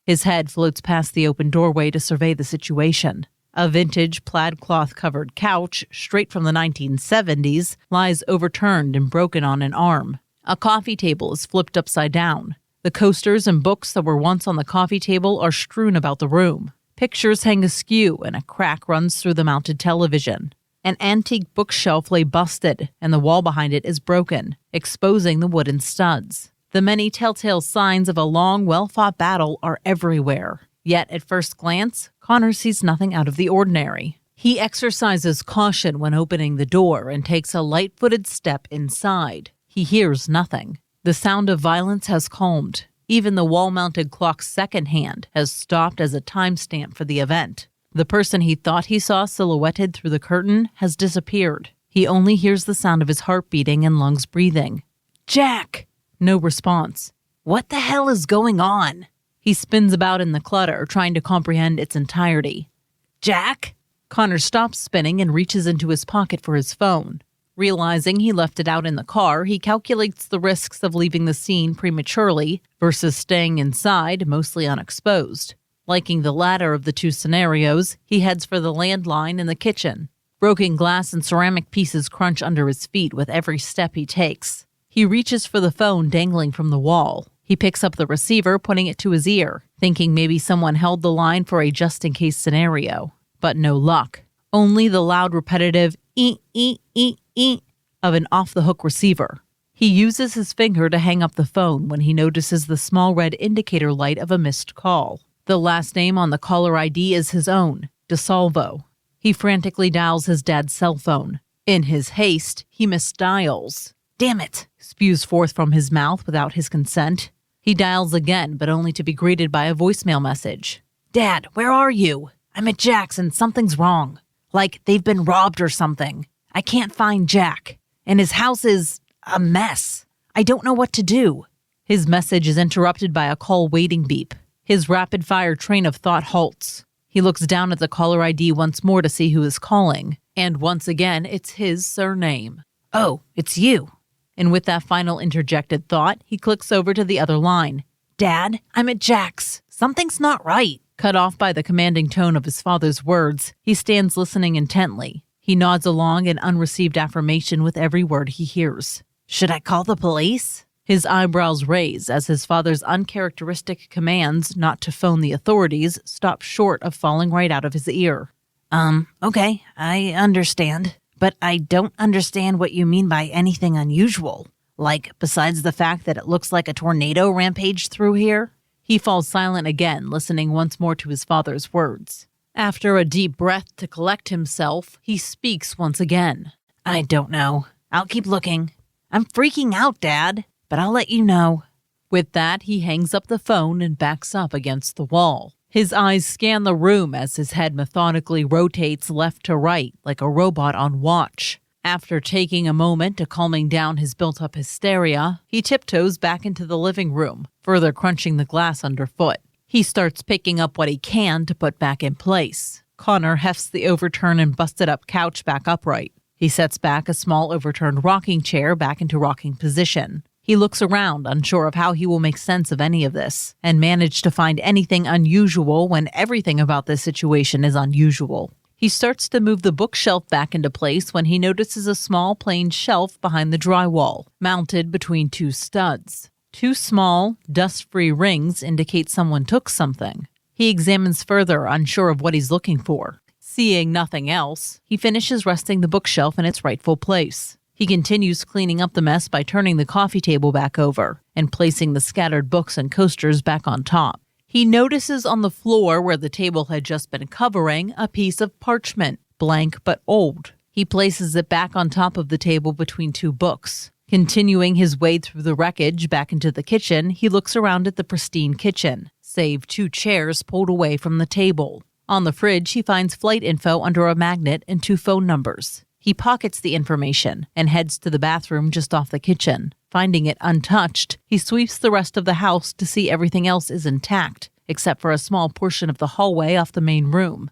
His head floats past the open doorway to survey the situation. A vintage plaid cloth-covered couch, straight from the 1970s, lies overturned and broken on an arm. A coffee table is flipped upside down. The coasters and books that were once on the coffee table are strewn about the room. Pictures hang askew and a crack runs through the mounted television. An antique bookshelf lay busted, and the wall behind it is broken, exposing the wooden studs. The many telltale signs of a long, well-fought battle are everywhere. Yet, at first glance, Connor sees nothing out of the ordinary. He exercises caution when opening the door and takes a light-footed step inside. He hears nothing. The sound of violence has calmed. Even the wall-mounted clock's second hand has stopped as a timestamp for the event. The person he thought he saw silhouetted through the curtain has disappeared. He only hears the sound of his heart beating and lungs breathing. "Jack!" No response. "What the hell is going on?" He spins about in the clutter, trying to comprehend its entirety. "Jack?" Connor stops spinning and reaches into his pocket for his phone. Realizing he left it out in the car, he calculates the risks of leaving the scene prematurely versus staying inside, mostly unexposed. Liking the latter of the two scenarios, he heads for the landline in the kitchen. Broken glass and ceramic pieces crunch under his feet with every step he takes. He reaches for the phone dangling from the wall. He picks up the receiver, putting it to his ear, thinking maybe someone held the line for a just-in-case scenario. But no luck. Only the loud, repetitive ee-ee-ee-ee of an off-the-hook receiver. He uses his finger to hang up the phone when he notices the small red indicator light of a missed call. The last name on the caller ID is his own, DeSalvo. He frantically dials his dad's cell phone. In his haste, he misdials. "Damn it," spews forth from his mouth without his consent. He dials again, but only to be greeted by a voicemail message. "Dad, where are you? I'm at Jack's and something's wrong. Like they've been robbed or something. I can't find Jack. And his house is a mess. I don't know what to do." His message is interrupted by a call waiting beep. His rapid-fire train of thought halts. He looks down at the caller ID once more to see who is calling. And once again, it's his surname. "Oh, it's you." And with that final interjected thought, he clicks over to the other line. "Dad, I'm at Jack's. Something's not right." Cut off by the commanding tone of his father's words, he stands listening intently. He nods along an unreceived affirmation with every word he hears. "Should I call the police?" His eyebrows raise as his father's uncharacteristic commands not to phone the authorities stop short of falling right out of his ear. Okay, I understand. But I don't understand what you mean by anything unusual. Like, besides the fact that it looks like a tornado rampaged through here?" He falls silent again, listening once more to his father's words. After a deep breath to collect himself, he speaks once again. "I don't know. I'll keep looking. I'm freaking out, Dad, but I'll let you know." With that, he hangs up the phone and backs up against the wall. His eyes scan the room as his head methodically rotates left to right like a robot on watch. After taking a moment to calming down his built-up hysteria, he tiptoes back into the living room, further crunching the glass underfoot. He starts picking up what he can to put back in place. Connor hefts the overturned and busted-up couch back upright. He sets back a small overturned rocking chair back into rocking position. He looks around, unsure of how he will make sense of any of this, and manage to find anything unusual when everything about this situation is unusual. He starts to move the bookshelf back into place when he notices a small plain shelf behind the drywall, mounted between two studs. Two small, dust-free rings indicate someone took something. He examines further, unsure of what he's looking for. Seeing nothing else, he finishes resting the bookshelf in its rightful place. He continues cleaning up the mess by turning the coffee table back over and placing the scattered books and coasters back on top. He notices on the floor where the table had just been covering a piece of parchment, blank but old. He places it back on top of the table between two books. Continuing his way through the wreckage back into the kitchen, he looks around at the pristine kitchen, save two chairs pulled away from the table. On the fridge, he finds flight info under a magnet and two phone numbers. He pockets the information and heads to the bathroom just off the kitchen. Finding it untouched, he sweeps the rest of the house to see everything else is intact, except for a small portion of the hallway off the main room.